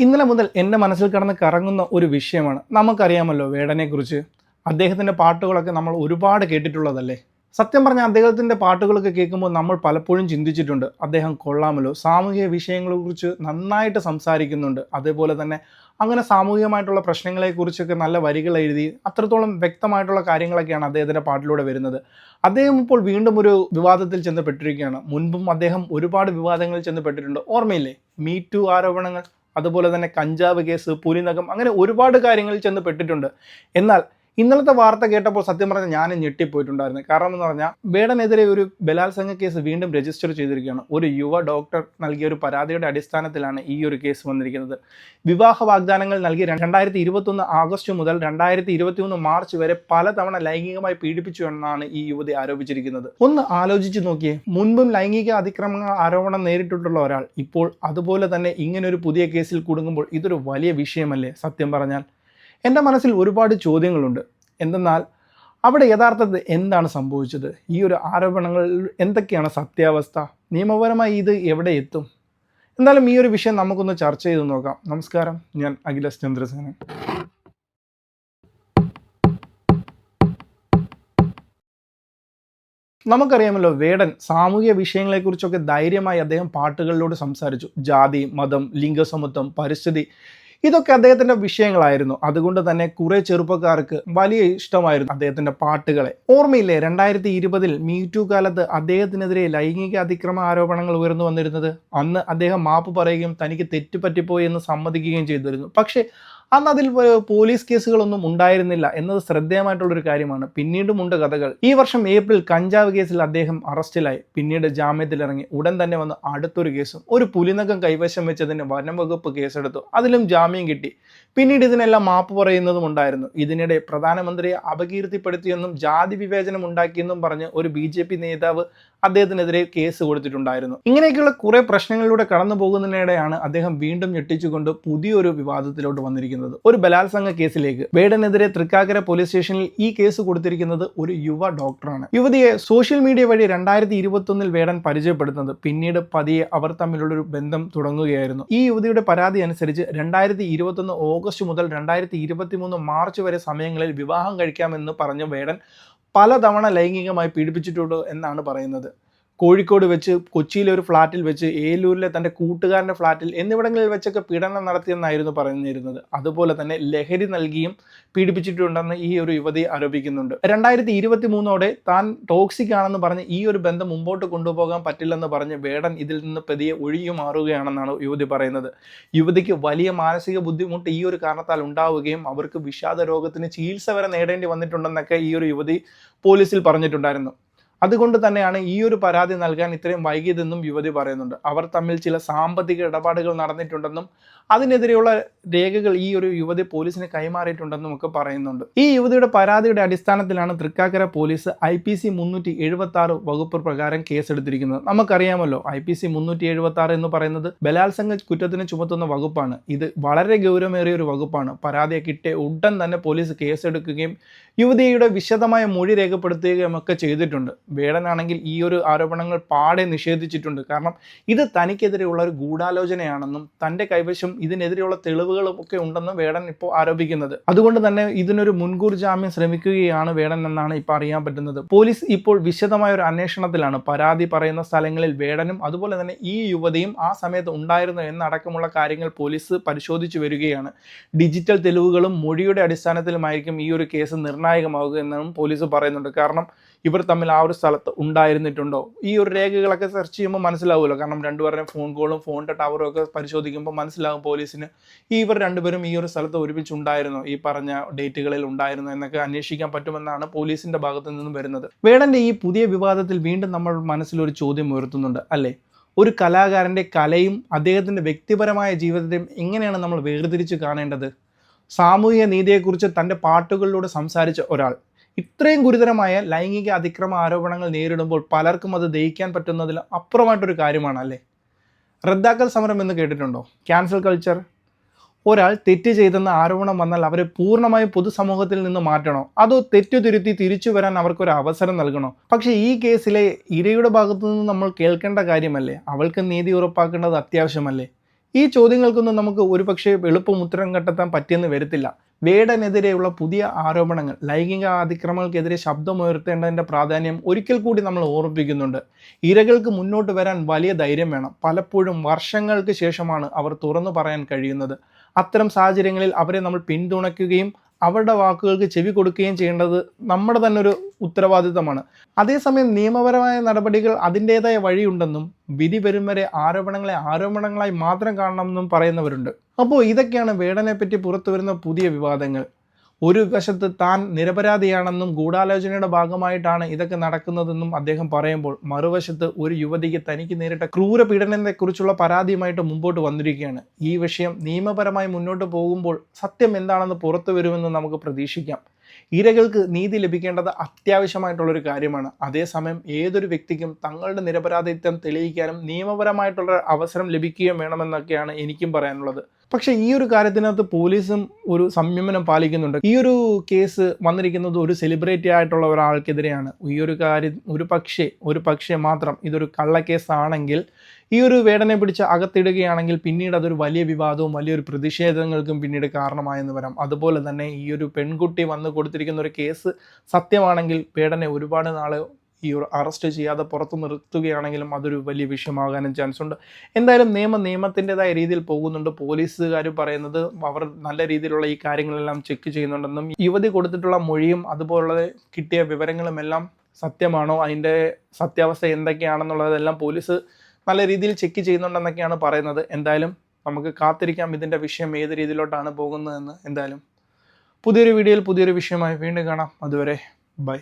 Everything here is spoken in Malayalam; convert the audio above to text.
ഇന്നലെ മുതൽ എൻ്റെ മനസ്സിൽ കിടന്ന് കറങ്ങുന്ന ഒരു വിഷയമാണ്. നമുക്കറിയാമല്ലോ വേടനെക്കുറിച്ച്. അദ്ദേഹത്തിൻ്റെ പാട്ടുകളൊക്കെ നമ്മൾ ഒരുപാട് കേട്ടിട്ടുള്ളതല്ലേ. സത്യം പറഞ്ഞാൽ അദ്ദേഹത്തിൻ്റെ പാട്ടുകളൊക്കെ കേൾക്കുമ്പോൾ നമ്മൾ പലപ്പോഴും ചിന്തിച്ചിട്ടുണ്ട്, അദ്ദേഹം കൊള്ളാമല്ലോ, സാമൂഹിക വിഷയങ്ങളെക്കുറിച്ച് നന്നായിട്ട് സംസാരിക്കുന്നുണ്ട്. അതേപോലെ തന്നെ അങ്ങനെ സാമൂഹികമായിട്ടുള്ള പ്രശ്നങ്ങളെക്കുറിച്ചൊക്കെ നല്ല വരികൾ എഴുതി അത്രത്തോളം വ്യക്തമായിട്ടുള്ള കാര്യങ്ങളൊക്കെയാണ് അദ്ദേഹത്തിൻ്റെ പാട്ടിലൂടെ വരുന്നത്. അദ്ദേഹം ഇപ്പോൾ വീണ്ടും ഒരു വിവാദത്തിൽ ചെന്നപ്പെട്ടിരിക്കുകയാണ്. മുൻപും അദ്ദേഹം ഒരുപാട് വിവാദങ്ങളിൽ ചെന്നപ്പെട്ടിട്ടുണ്ട്. ഓർമ്മയില്ലേ? മീ ടു ആരോപണങ്ങൾ, അതുപോലെ തന്നെ കഞ്ചാവ് കേസ്, പുലിനകം, അങ്ങനെ ഒരുപാട് കാര്യങ്ങളിൽ ചെന്ന് പെട്ടിട്ടുണ്ട്. എന്നാൽ ഇന്നലത്തെ വാർത്ത കേട്ടപ്പോൾ സത്യം പറഞ്ഞാൽ ഞാൻ ഞെട്ടിപ്പോയിട്ടുണ്ടായിരുന്നു. കാരണം എന്ന് പറഞ്ഞാൽ വേടനെതിരെ ഒരു ബലാത്സംഗ കേസ് വീണ്ടും രജിസ്റ്റർ ചെയ്തിരിക്കുകയാണ്. ഒരു യുവ ഡോക്ടർ നൽകിയ ഒരു പരാതിയുടെ അടിസ്ഥാനത്തിലാണ് ഈ ഒരു കേസ് വന്നിരിക്കുന്നത്. വിവാഹ വാഗ്ദാനങ്ങൾ നൽകി 2021 ആഗസ്റ്റ് മുതൽ 2023 മാർച്ച് വരെ പലതവണ ലൈംഗികമായി പീഡിപ്പിച്ചു എന്നാണ് ഈ യുവതി ആരോപിച്ചിരിക്കുന്നത്. ഒന്ന് ആലോചിച്ച് നോക്കിയേ, മുൻപും ലൈംഗിക അതിക്രമങ്ങൾ ആരോപണം നേരിട്ടിട്ടുള്ള ഒരാൾ ഇപ്പോൾ അതുപോലെ തന്നെ ഇങ്ങനൊരു പുതിയ കേസിൽ കുടുങ്ങുമ്പോൾ ഇതൊരു വലിയ വിഷയമല്ലേ? സത്യം പറഞ്ഞാൽ എൻ്റെ മനസ്സിൽ ഒരുപാട് ചോദ്യങ്ങളുണ്ട്. എന്തെന്നാൽ അവിടെ യഥാർത്ഥത്തിൽ എന്താണ് സംഭവിച്ചത്? ഈ ഒരു ആരോപണങ്ങളിൽ എന്തൊക്കെയാണ് സത്യാവസ്ഥ? നിയമപരമായി ഇത് എവിടെ എത്തും? എന്തായാലും ഈ ഒരു വിഷയം നമുക്കൊന്ന് ചർച്ച ചെയ്ത് നോക്കാം. നമസ്കാരം, ഞാൻ അഖിലേഷ് ചന്ദ്രസേനൻ. നമുക്കറിയാമല്ലോ, വേടൻ സാമൂഹിക വിഷയങ്ങളെക്കുറിച്ചൊക്കെ ധൈര്യമായി അദ്ദേഹം പാട്ടുകളിലൂടെ സംസാരിച്ചു. ജാതി, മതം, ലിംഗസമത്വം, പരിസ്ഥിതി, ഇതൊക്കെ അദ്ദേഹത്തിൻ്റെ വിഷയങ്ങളായിരുന്നു. അതുകൊണ്ട് തന്നെ കുറേ ചെറുപ്പക്കാർക്ക് വലിയ ഇഷ്ടമായിരുന്നു അദ്ദേഹത്തിൻ്റെ പാട്ടുകളെ. ഓർമ്മയില്ലേ 2020 മീ ടു കാലത്ത് അദ്ദേഹത്തിനെതിരെ ലൈംഗിക അതിക്രമ ആരോപണങ്ങൾ ഉയർന്നു വന്നിരുന്നത്? അന്ന് അദ്ദേഹം മാപ്പ് പറയുകയും തനിക്ക് തെറ്റുപറ്റിപ്പോയി എന്ന് സമ്മതിക്കുകയും ചെയ്തിരുന്നു. പക്ഷേ അന്ന് അതിൽ പോലീസ് കേസുകളൊന്നും ഉണ്ടായിരുന്നില്ല എന്നത് ശ്രദ്ധേയമായിട്ടുള്ളൊരു കാര്യമാണ്. പിന്നീടും ഉണ്ട് കഥകൾ. ഈ വർഷം ഏപ്രിൽ കഞ്ചാവ് കേസിൽ അദ്ദേഹം അറസ്റ്റിലായി. പിന്നീട് ജാമ്യത്തിലിറങ്ങി. ഉടൻ തന്നെ വന്ന് അടുത്തൊരു കേസും, ഒരു പുലിനകം കൈവശം വെച്ചതിന് വനം വകുപ്പ് കേസെടുത്തു. അതിലും ജാമ്യം കിട്ടി. പിന്നീട് ഇതിനെല്ലാം മാപ്പ് പറയുന്നതും ഉണ്ടായിരുന്നു. ഇതിനിടെ പ്രധാനമന്ത്രിയെ അപകീർത്തിപ്പെടുത്തിയെന്നും ജാതി വിവേചനം ഉണ്ടാക്കിയെന്നും പറഞ്ഞ് ഒരു BJP നേതാവ് അദ്ദേഹത്തിനെതിരെ കേസ് കൊടുത്തിട്ടുണ്ടായിരുന്നു. ഇങ്ങനെയൊക്കെയുള്ള കുറെ പ്രശ്നങ്ങളിലൂടെ കടന്നു പോകുന്നതിനിടെയാണ് അദ്ദേഹം വീണ്ടും ഞെട്ടിച്ചുകൊണ്ട് പുതിയൊരു വിവാദത്തിലോട്ട് വന്നിരിക്കുന്നത്. ഒരു ബലാത്സംഗ കേസിലേക്ക്. വേടനെതിരെ തൃക്കാക്കര പോലീസ് സ്റ്റേഷനിൽ ഈ കേസ് കൊടുത്തിരിക്കുന്നത് ഒരു യുവ ഡോക്ടറാണ്. യുവതിയെ സോഷ്യൽ മീഡിയ വഴി 2021 വേടൻ പരിചയപ്പെടുത്തുന്നത്. പിന്നീട് പതിയെ അവർ തമ്മിലുള്ളൊരു ബന്ധം തുടങ്ങുകയായിരുന്നു. ഈ യുവതിയുടെ പരാതി അനുസരിച്ച് 2021 ഓഗസ്റ്റ് മുതൽ 2023 മാർച്ച് വരെ സമയങ്ങളിൽ വിവാഹം കഴിക്കാമെന്ന് പറഞ്ഞ വേടൻ പലതവണ ലൈംഗികമായി പീഡിപ്പിച്ചിട്ടുണ്ട് എന്നാണ് പറയുന്നത്. കോഴിക്കോട് വെച്ച്, കൊച്ചിയിലെ ഒരു ഫ്ലാറ്റിൽ വെച്ച്, ഏലൂരിലെ തൻ്റെ കൂട്ടുകാരൻ്റെ ഫ്ലാറ്റിൽ എന്നിവിടങ്ങളിൽ വെച്ചൊക്കെ പീഡനം നടത്തിയെന്നായിരുന്നു പറഞ്ഞിരുന്നത്. അതുപോലെ തന്നെ ലഹരി നൽകിയും പീഡിപ്പിച്ചിട്ടുണ്ടെന്ന് ഈ ഒരു യുവതി ആരോപിക്കുന്നുണ്ട്. 2023 താൻ ടോക്സിക് ആണെന്ന് പറഞ്ഞ് ഈ ഒരു ബന്ധം മുമ്പോട്ട് കൊണ്ടുപോകാൻ പറ്റില്ലെന്ന് പറഞ്ഞ് വേടൻ ഇതിൽ നിന്ന് പതിയെ ഒഴിഞ്ഞു മാറുകയാണെന്നാണ് യുവതി പറയുന്നത്. യുവതിക്ക് വലിയ മാനസിക ബുദ്ധിമുട്ട് ഈ ഒരു കാരണത്താൽ ഉണ്ടാവുകയും അവർക്ക് വിഷാദ രോഗത്തിന് ചികിത്സ വരെ നേടേണ്ടി വന്നിട്ടുണ്ടെന്നൊക്കെ ഈ ഒരു യുവതി പോലീസിൽ പറഞ്ഞിട്ടുണ്ടായിരുന്നു. അതുകൊണ്ട് തന്നെയാണ് ഈ ഒരു പരാതി നൽകാൻ ഇത്രയും വൈകിയതെന്നും യുവതി പറയുന്നുണ്ട്. അവർ തമ്മിൽ ചില സാമ്പത്തിക ഇടപാടുകൾ നടന്നിട്ടുണ്ടെന്നും അതിനെതിരെയുള്ള രേഖകൾ ഈ ഒരു യുവതി പോലീസിന് കൈമാറിയിട്ടുണ്ടെന്നും ഒക്കെ പറയുന്നുണ്ട്. ഈ യുവതിയുടെ പരാതിയുടെ അടിസ്ഥാനത്തിലാണ് തൃക്കാക്കര പോലീസ് IPC 376 വകുപ്പ് പ്രകാരം കേസെടുത്തിരിക്കുന്നത്. നമുക്കറിയാമല്ലോ, IPC 376 എന്ന് പറയുന്നത് ബലാത്സംഗ കുറ്റത്തിന് ചുമത്തുന്ന വകുപ്പാണ്. ഇത് വളരെ ഗൗരവമേറിയ ഒരു വകുപ്പാണ്. പരാതി കിട്ടിയ ഉടൻ തന്നെ പോലീസ് കേസെടുക്കുകയും യുവതിയുടെ വിശദമായ മൊഴി രേഖപ്പെടുത്തുകയും ഒക്കെ ചെയ്തിട്ടുണ്ട്. വേടനാണെങ്കിൽ ഈ ഒരു ആരോപണങ്ങൾ പാടെ നിഷേധിച്ചിട്ടുണ്ട്. കാരണം ഇത് തനിക്കെതിരെയുള്ള ഒരു ഗൂഢാലോചനയാണെന്നും തൻ്റെ കൈവശം ഇതിനെതിരെയുള്ള തെളിവുകളും ഒക്കെ ഉണ്ടെന്നും വേടൻ ഇപ്പോൾ ആരോപിക്കുന്നത്. അതുകൊണ്ട് തന്നെ ഇതിനൊരു മുൻകൂർ ജാമ്യം ശ്രമിക്കുകയാണ് വേടൻ എന്നാണ് ഇപ്പോൾ അറിയാൻ പറ്റുന്നത്. പോലീസ് ഇപ്പോൾ വിശദമായ ഒരു അന്വേഷണത്തിലാണ്. പരാതി പറയുന്ന സ്ഥലങ്ങളിൽ വേടനും അതുപോലെ തന്നെ ഈ യുവതിയും ആ സമയത്ത് ഉണ്ടായിരുന്നു എന്നടക്കമുള്ള കാര്യങ്ങൾ പോലീസ് പരിശോധിച്ചു വരികയാണ്. ഡിജിറ്റൽ തെളിവുകളും മൊഴിയുടെ അടിസ്ഥാനത്തിലുമായിരിക്കും ഈ ഒരു കേസ് നിർണായകമാവുക എന്നും പോലീസ് പറയുന്നുണ്ട്. കാരണം ഇവർ തമ്മിൽ ആ ഒരു സ്ഥലത്ത് ഉണ്ടായിരുന്നിട്ടുണ്ടോ, ഈ ഒരു രേഖകളൊക്കെ സെർച്ച് ചെയ്യുമ്പോൾ മനസ്സിലാവുമല്ലോ. കാരണം രണ്ടുപേരുടെയും ഫോൺ കോളും ഫോണിൻ്റെ ടവറും ഒക്കെ പരിശോധിക്കുമ്പോൾ മനസ്സിലാവും പോലീസിന് ഇവർ രണ്ടുപേരും ഈ ഒരു സ്ഥലത്ത് ഒരുമിച്ചുണ്ടായിരുന്നോ, ഈ പറഞ്ഞ ഡേറ്റുകളിൽ ഉണ്ടായിരുന്നോ എന്നൊക്കെ അന്വേഷിക്കാൻ പറ്റുമെന്നാണ് പോലീസിൻ്റെ ഭാഗത്തു നിന്നും വരുന്നത്. വേടൻ്റെ ഈ പുതിയ വിവാദത്തിൽ വീണ്ടും നമ്മൾ മനസ്സിലൊരു ചോദ്യം ഉയർത്തുന്നുണ്ട് അല്ലേ? ഒരു കലാകാരൻ്റെ കലയും അദ്ദേഹത്തിൻ്റെ വ്യക്തിപരമായ ജീവിതത്തെയും എങ്ങനെയാണ് നമ്മൾ വേർതിരിച്ച് കാണേണ്ടത്? സാമൂഹിക നീതിയെക്കുറിച്ച് തൻ്റെ പാട്ടുകളിലൂടെ സംസാരിച്ച ഒരാൾ ഇത്രയും ഗുരുതരമായ ലൈംഗിക അതിക്രമ ആരോപണങ്ങൾ നേരിടുമ്പോൾ പലർക്കും അത് ദഹിക്കാൻ പറ്റുന്നതിൽ അപ്പുറമായിട്ടൊരു കാര്യമാണ് അല്ലേ? റദ്ദാക്കൽ സമരം എന്ന് കേട്ടിട്ടുണ്ടോ? Cancel culture. ഒരാൾ തെറ്റ് ചെയ്തെന്ന ആരോപണം വന്നാൽ അവരെ പൂർണ്ണമായും പൊതുസമൂഹത്തിൽ നിന്ന് മാറ്റണോ, അതോ തെറ്റു തിരുത്തി തിരിച്ചു വരാൻ അവർക്കൊരു അവസരം നൽകണോ? പക്ഷേ ഈ കേസിലെ ഇരയുടെ ഭാഗത്തു നിന്ന് നമ്മൾ കേൾക്കേണ്ട കാര്യമല്ലേ? അവൾക്ക് നീതി ഉറപ്പാക്കേണ്ടത് അത്യാവശ്യമല്ലേ? ഈ ചോദ്യങ്ങൾക്കൊന്നും നമുക്ക് ഒരുപക്ഷെ എളുപ്പം ഉത്തരം കണ്ടെത്താൻ പറ്റിയെന്ന് വരത്തില്ല. വേടനെതിരെയുള്ള പുതിയ ആരോപണങ്ങൾ, ലൈംഗിക അതിക്രമങ്ങൾക്കെതിരെ ശബ്ദമുയർത്തേണ്ടതിൻ്റെ പ്രാധാന്യം ഒരിക്കൽ കൂടി നമ്മൾ ഓർമ്മിപ്പിക്കുന്നുണ്ട്. ഇരകൾക്ക് മുന്നോട്ട് വരാൻ വലിയ ധൈര്യം വേണം. പലപ്പോഴും വർഷങ്ങൾക്ക് ശേഷമാണ് അവർ തുറന്നു പറയാൻ കഴിയുന്നത്. അത്തരം സാഹചര്യങ്ങളിൽ അവരെ നമ്മൾ പിന്തുണയ്ക്കുകയും അവരുടെ വാക്കുകൾക്ക് ചെവി കൊടുക്കുകയും ചെയ്യേണ്ടത് നമ്മുടെ തന്നെ ഒരു ഉത്തരവാദിത്തമാണ്. അതേസമയം നിയമപരമായ നടപടികൾ അതിൻ്റേതായ വഴിയുണ്ടെന്നും വിധി വരും വരെ ആരോപണങ്ങളെ ആരോപണങ്ങളായി മാത്രം കാണണമെന്നും പറയുന്നവരുണ്ട്. അപ്പോൾ ഇതൊക്കെയാണ് വേടനെ പറ്റി പുറത്തു വരുന്ന പുതിയ വിവാദങ്ങൾ. ഒരു വശത്ത് താൻ നിരപരാധിയാണെന്നും ഗൂഢാലോചനയുടെ ഭാഗമായിട്ടാണ് ഇതൊക്കെ നടക്കുന്നതെന്നും അദ്ദേഹം പറയുമ്പോൾ, മറുവശത്ത് ഒരു യുവതിക്ക് തനിക്ക് നേരിട്ട ക്രൂര പീഡനത്തെക്കുറിച്ചുള്ള പരാതിയുമായിട്ട് മുമ്പോട്ട് വന്നിരിക്കുകയാണ്. ഈ വിഷയം നിയമപരമായി മുന്നോട്ട് പോകുമ്പോൾ സത്യം എന്താണെന്ന് പുറത്തു വരുമെന്ന് നമുക്ക് പ്രതീക്ഷിക്കാം. ഇരകൾക്ക് നീതി ലഭിക്കേണ്ടത് അത്യാവശ്യമായിട്ടുള്ളൊരു കാര്യമാണ്. അതേസമയം ഏതൊരു വ്യക്തിക്കും തങ്ങളുടെ നിരപരാധിത്വം തെളിയിക്കാനും നിയമപരമായിട്ടുള്ള അവസരം ലഭിക്കുകയും വേണമെന്നൊക്കെയാണ് എനിക്കും പറയാനുള്ളത്. പക്ഷേ ഈ ഒരു കാര്യത്തിനകത്ത് പോലീസും ഒരു സംയമനം പാലിക്കുന്നുണ്ട്. ഈ ഒരു കേസ് വന്നിരിക്കുന്നത് ഒരു സെലിബ്രിറ്റി ആയിട്ടുള്ള ഒരാൾക്കെതിരെയാണ്. ഈ ഒരു കാര്യം ഒരു പക്ഷേ മാത്രം ഇതൊരു കള്ളക്കേസാണെങ്കിൽ, ഈ ഒരു വേടനെ പിടിച്ച് അകത്തിടുകയാണെങ്കിൽ പിന്നീട് അതൊരു വലിയ വിവാദവും വലിയൊരു പ്രതിഷേധങ്ങൾക്കും പിന്നീട് കാരണമായെന്ന് വരാം. അതുപോലെ തന്നെ ഈ ഒരു പെൺകുട്ടി വന്ന് കൊടുത്തിരിക്കുന്ന ഒരു കേസ് സത്യമാണെങ്കിൽ വേടനെ ഒരുപാട് നാൾ ഈ ഒരു അറസ്റ്റ് ചെയ്യാതെ പുറത്തു നിർത്തുകയാണെങ്കിലും അതൊരു വലിയ വിഷയമാകാനും ചാൻസ് ഉണ്ട്. എന്തായാലും നിയമത്തിൻ്റെതായ രീതിയിൽ പോകുന്നുണ്ട്. പോലീസുകാർ പറയുന്നത് അവർ നല്ല രീതിയിലുള്ള ഈ കാര്യങ്ങളെല്ലാം ചെക്ക് ചെയ്യുന്നുണ്ടെന്നും യുവതി കൊടുത്തിട്ടുള്ള മൊഴിയും അതുപോലുള്ള കിട്ടിയ വിവരങ്ങളുമെല്ലാം സത്യമാണോ, അതിൻ്റെ സത്യാവസ്ഥ എന്തൊക്കെയാണെന്നുള്ളതെല്ലാം പോലീസ് നല്ല രീതിയിൽ ചെക്ക് ചെയ്യുന്നുണ്ടെന്നൊക്കെയാണ് പറയുന്നത്. എന്തായാലും നമുക്ക് കാത്തിരിക്കാം ഇതിൻ്റെ വിഷയം ഏത് രീതിയിലോട്ടാണ് പോകുന്നതെന്ന്. എന്തായാലും പുതിയൊരു വീഡിയോയിൽ പുതിയൊരു വിഷയമായി വീണ്ടും കാണാം. അതുവരെ ബൈ.